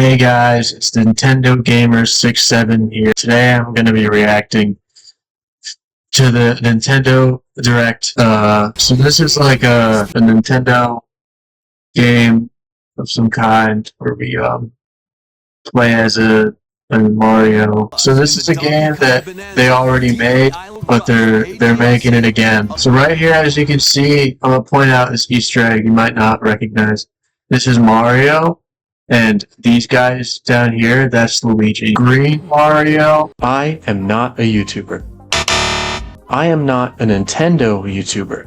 Hey guys, it's Nintendo Gamer 67 here. Today I'm going to be reacting to the Nintendo Direct. So this is like a Nintendo game of some kind where we play as a Mario. So this is a game that they already made, but they're making it again. So right here, as you can see, I'm gonna point out this Easter egg you might not recognize. This is Mario. And these guys down here, that's Luigi. Green Mario. I am not a YouTuber. I am not a Nintendo YouTuber.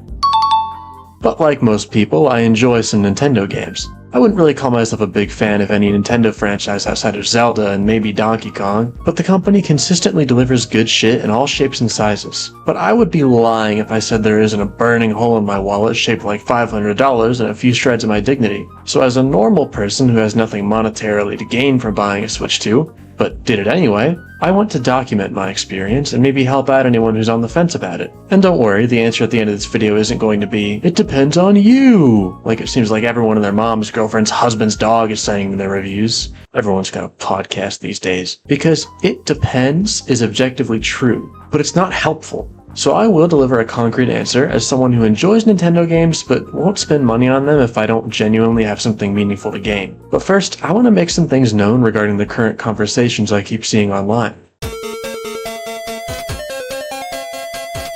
But like most people, I enjoy some Nintendo games. I wouldn't really call myself a big fan of any Nintendo franchise outside of Zelda and maybe Donkey Kong, but the company consistently delivers good shit in all shapes and sizes. But I would be lying if I said there isn't a burning hole in my wallet shaped like $500 and a few shreds of my dignity. So as a normal person who has nothing monetarily to gain from buying a Switch 2, but did it anyway, I want to document my experience and maybe help out anyone who's on the fence about it. And don't worry, the answer at the end of this video isn't going to be, "It depends on you," like it seems like everyone and their mom's girlfriend's husband's dog is saying in their reviews. Everyone's got a podcast these days. Because "it depends" is objectively true, but it's not helpful. So I will deliver a concrete answer as someone who enjoys Nintendo games but won't spend money on them if I don't genuinely have something meaningful to gain. But first, I want to make some things known regarding the current conversations I keep seeing online.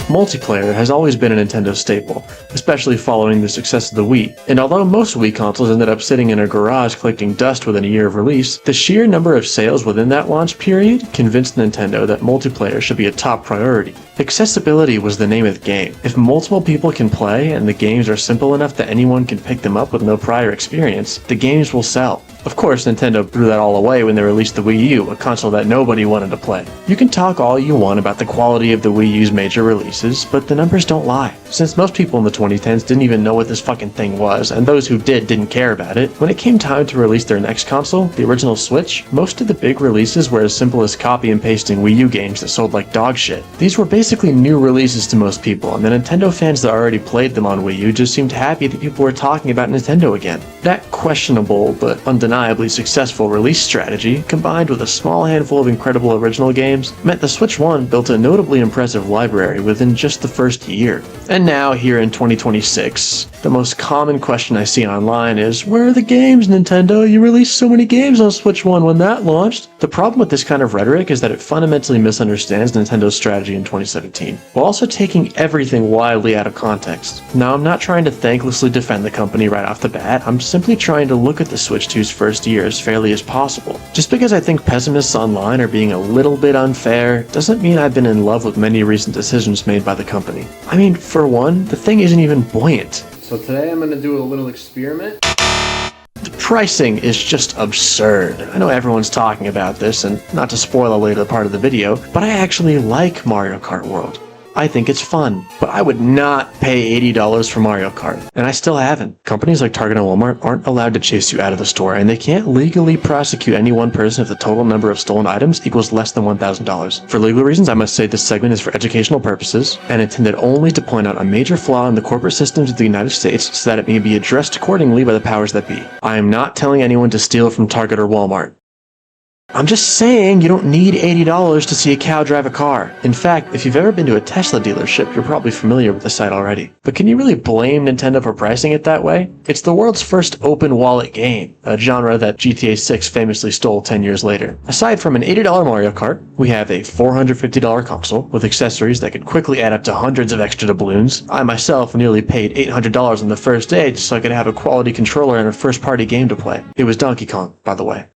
Multiplayer has always been a Nintendo staple, especially following the success of the Wii, and although most Wii consoles ended up sitting in a garage collecting dust within a year of release, the sheer number of sales within that launch period convinced Nintendo that multiplayer should be a top priority. Accessibility was the name of the game. If multiple people can play and the games are simple enough that anyone can pick them up with no prior experience, the games will sell. Of course, Nintendo threw that all away when they released the Wii U, a console that nobody wanted to play. You can talk all you want about the quality of the Wii U's major releases, but the numbers don't lie. Since most people in the 2010s didn't even know what this fucking thing was, and those who did didn't care about it, when it came time to release their next console, the original Switch, most of the big releases were as simple as copy and pasting Wii U games that sold like dog shit. These were basically new releases to most people, and the Nintendo fans that already played them on Wii U just seemed happy that people were talking about Nintendo again. That questionable but undeniably successful release strategy, combined with a small handful of incredible original games, meant the Switch 1 built a notably impressive library within just the first year. And now, here in 2026, the most common question I see online is, "Where are the games, Nintendo? You released so many games on Switch 1 when that launched." The problem with this kind of rhetoric is that it fundamentally misunderstands Nintendo's strategy in 2017, while also taking everything wildly out of context. Now, I'm not trying to thanklessly defend the company right off the bat, I'm simply trying to look at the Switch 2's first year as fairly as possible. Just because I think pessimists online are being a little bit unfair, doesn't mean I've been in love with many recent decisions made by the company. I mean, for one, the thing isn't even buoyant. So today I'm going to do a little experiment. The pricing is just absurd. I know everyone's talking about this, and not to spoil a later part of the video, but I actually like Mario Kart World. I think it's fun, but I would not pay $80 for Mario Kart, and I still haven't. Companies like Target and Walmart aren't allowed to chase you out of the store, and they can't legally prosecute any one person if the total number of stolen items equals less than $1,000. For legal reasons, I must say this segment is for educational purposes, and intended only to point out a major flaw in the corporate systems of the United States so that it may be addressed accordingly by the powers that be. I am not telling anyone to steal from Target or Walmart. I'm just saying you don't need $80 to see a cow drive a car. In fact, if you've ever been to a Tesla dealership, you're probably familiar with the site already. But can you really blame Nintendo for pricing it that way? It's the world's first open wallet game, a genre that GTA 6 famously stole 10 years later. Aside from an $80 Mario Kart, we have a $450 console with accessories that could quickly add up to hundreds of extra doubloons. I myself nearly paid $800 on the first day just so I could have a quality controller and a first-party game to play. It was Donkey Kong, by the way.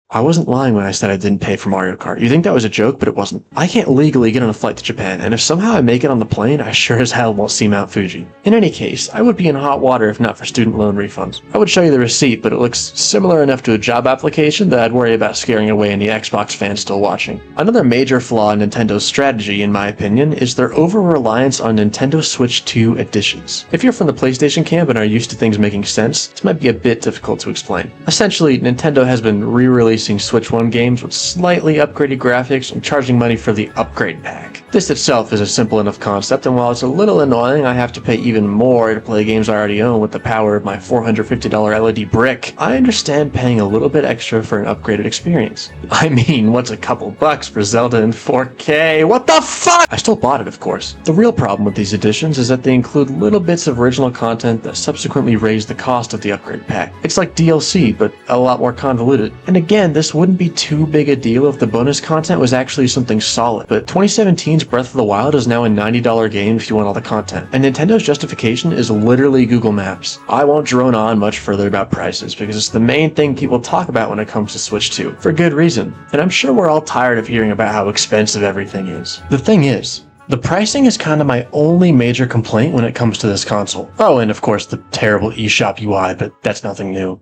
I wasn't lying when I said I didn't pay for Mario Kart. You think that was a joke, but it wasn't. I can't legally get on a flight to Japan, and if somehow I make it on the plane, I sure as hell won't see Mount Fuji. In any case, I would be in hot water if not for student loan refunds. I would show you the receipt, but it looks similar enough to a job application that I'd worry about scaring away any Xbox fans still watching. Another major flaw in Nintendo's strategy, in my opinion, is their over-reliance on Nintendo Switch 2 editions. If you're from the PlayStation camp and are used to things making sense, this might be a bit difficult to explain. Essentially, Nintendo has been re-releasing releasing Switch 1 games with slightly upgraded graphics and charging money for the upgrade pack. This itself is a simple enough concept, and while it's a little annoying I have to pay even more to play games I already own with the power of my $450 LED brick, I understand paying a little bit extra for an upgraded experience. I mean, what's a couple bucks for Zelda in 4K? What the fuck? I still bought it, of course. The real problem with these editions is that they include little bits of original content that subsequently raise the cost of the upgrade pack. It's like DLC, but a lot more convoluted. And again, this wouldn't be too big a deal if the bonus content was actually something solid, but 2017's Breath of the Wild is now a $90 game if you want all the content, and Nintendo's justification is literally Google Maps. I won't drone on much further about prices, because it's the main thing people talk about when it comes to Switch 2, for good reason, and I'm sure we're all tired of hearing about how expensive everything is. The thing is, the pricing is kind of my only major complaint when it comes to this console. Oh, and of course the terrible eShop UI, but that's nothing new.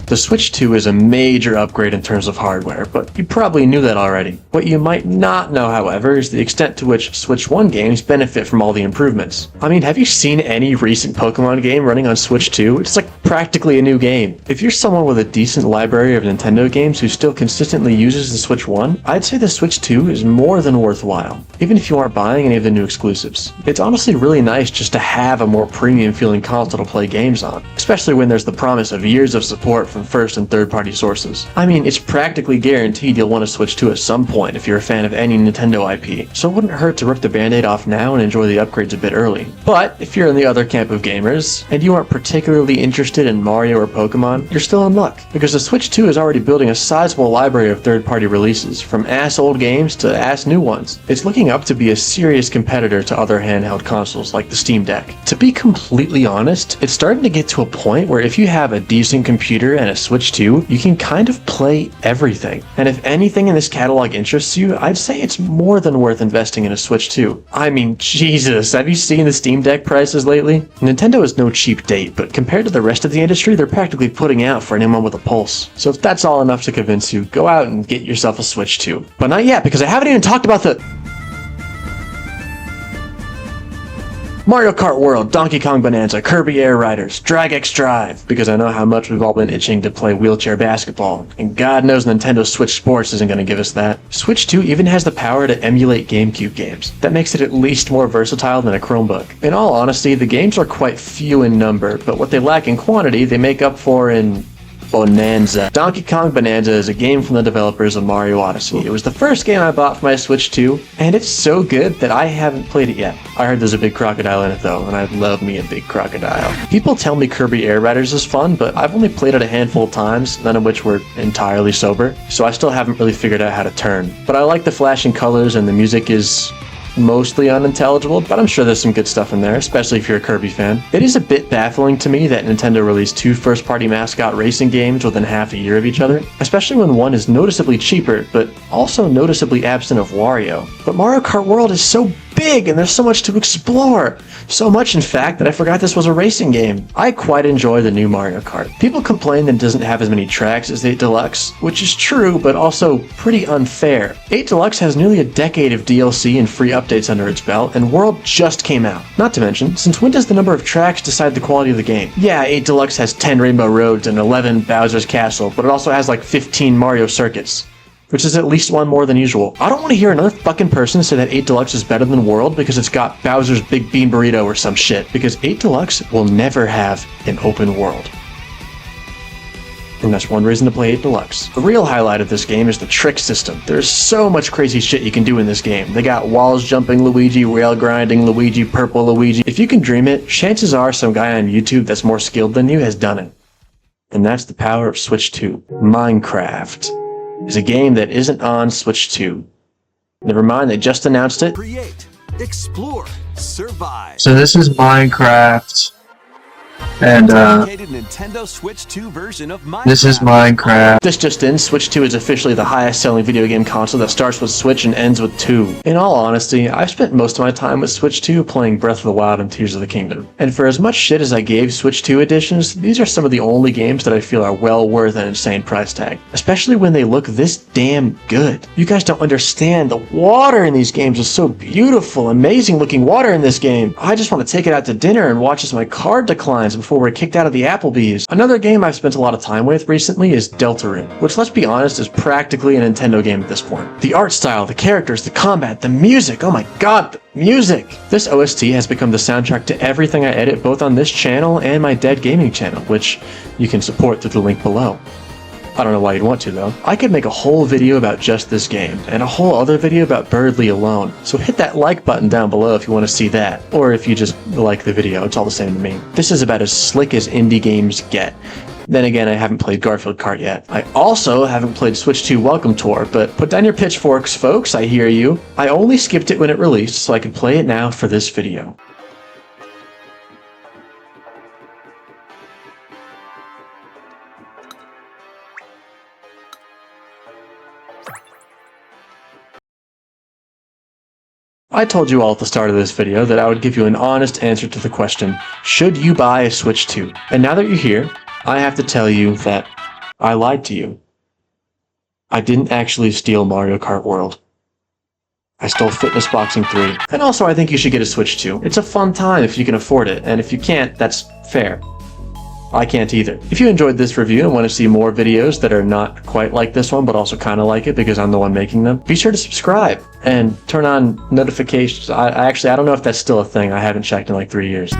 The Switch 2 is a major upgrade in terms of hardware, but you probably knew that already. What you might not know, however, is the extent to which Switch 1 games benefit from all the improvements. I mean, have you seen any recent Pokemon game running on Switch 2? It's like practically a new game. If you're someone with a decent library of Nintendo games who still consistently uses the Switch 1, I'd say the Switch 2 is more than worthwhile, even if you aren't buying any of the new exclusives. It's honestly really nice just to have a more premium feeling console to play games on, especially when there's the promise of years of support from first and third party sources. I mean, it's practically guaranteed you'll want to Switch 2 at some point if you're a fan of any Nintendo IP, so it wouldn't hurt to rip the band-aid off now and enjoy the upgrades a bit early. But if you're in the other camp of gamers, and you aren't particularly interested in Mario or Pokemon, you're still in luck, because the Switch 2 is already building a sizable library of third-party releases, from ass-old games to ass-new ones. It's looking up to be a serious competitor to other handheld consoles like the Steam Deck. To be completely honest, it's starting to get to a point where if you have a decent computer and a Switch 2, you can kind of play everything. And if anything in this catalog interests you, I'd say it's more than worth investing in a Switch 2. I mean, Jesus, have you seen the Steam Deck prices lately? Nintendo is no cheap date, but compared to the rest of the industry, they're practically putting out for anyone with a pulse. So if that's all enough to convince you, go out and get yourself a Switch 2. But not yet, because I haven't even talked about the Mario Kart World, Donkey Kong Bonanza, Kirby Air Riders, Drag X Drive, because I know how much we've all been itching to play wheelchair basketball, and God knows Nintendo Switch Sports isn't going to give us that. Switch 2 even has the power to emulate GameCube games. That makes it at least more versatile than a Chromebook. In all honesty, the games are quite few in number, but what they lack in quantity, they make up for in Bonanza. Donkey Kong Bonanza is a game from the developers of Mario Odyssey. It was the first game I bought for my Switch 2, and it's so good that I haven't played it yet. I heard there's a big crocodile in it though, and I love me a big crocodile. People tell me Kirby Air Riders is fun, but I've only played it a handful of times, none of which were entirely sober, so I still haven't really figured out how to turn. But I like the flashing colors, and the music is mostly unintelligible, but I'm sure there's some good stuff in there, especially if you're a Kirby fan. It is a bit baffling to me that Nintendo released two first-party mascot racing games within half a year of each other, especially when one is noticeably cheaper, but also noticeably absent of Wario. But Mario Kart World is so big and there's so much to explore. So much, in fact, that I forgot this was a racing game. I quite enjoy the new Mario Kart. People complain that it doesn't have as many tracks as 8 Deluxe, which is true, but also pretty unfair. 8 Deluxe has nearly a decade of DLC and free updates under its belt, and World just came out. Not to mention, since when does the number of tracks decide the quality of the game? Yeah, 8 Deluxe has 10 Rainbow Roads and 11 Bowser's Castle, but it also has like 15 Mario Circuits, which is at least one more than usual. I don't want to hear another fucking person say that 8 Deluxe is better than World because it's got Bowser's Big Bean Burrito or some shit, because 8 Deluxe will never have an open world. And that's one reason to play 8 Deluxe. The real highlight of this game is the trick system. There's so much crazy shit you can do in this game. They got walls jumping Luigi, rail grinding Luigi, purple Luigi. If you can dream it, chances are some guy on YouTube that's more skilled than you has done it. And that's the power of Switch 2. Minecraft is a game that isn't on Switch 2. Never mind, they just announced it. Create, explore, survive. So this is Minecraft, and Dedicated Nintendo Switch 2 version of Minecraft. this is Minecraft. This just in, Switch 2 is officially the highest selling video game console that starts with Switch and ends with 2. In all honesty, I've spent most of my time with Switch 2 playing Breath of the Wild and Tears of the Kingdom. And for as much shit as I gave Switch 2 editions, these are some of the only games that I feel are well worth an insane price tag. Especially when they look this damn good. You guys don't understand, the water in these games is so beautiful, amazing looking water in this game. I just want to take it out to dinner and watch as my card declines times before we're kicked out of the Applebee's. Another game I've spent a lot of time with recently is Deltarune, which, let's be honest, is practically a Nintendo game at this point. The art style, the characters, the combat, the music, oh my god, the music! This OST has become the soundtrack to everything I edit both on this channel and my Dead Gaming channel, which you can support through the link below. I don't know why you'd want to though. I could make a whole video about just this game, and a whole other video about Birdly alone, so hit that like button down below if you want to see that, or if you just like the video, it's all the same to me. This is about as slick as indie games get. Then again, I haven't played Garfield Kart yet. I also haven't played Switch 2 Welcome Tour, but put down your pitchforks, folks, I hear you. I only skipped it when it released, so I can play it now for this video. I told you all at the start of this video that I would give you an honest answer to the question, should you buy a Switch 2? And now that you're here, I have to tell you that I lied to you. I didn't actually steal Mario Kart World. I stole Fitness Boxing 3. And also I think you should get a Switch 2. It's a fun time if you can afford it, and if you can't, that's fair. I can't either. If you enjoyed this review and want to see more videos that are not quite like this one, but also kind of like it because I'm the one making them, be sure to subscribe and turn on notifications. I don't know if that's still a thing. I haven't checked in like 3 years.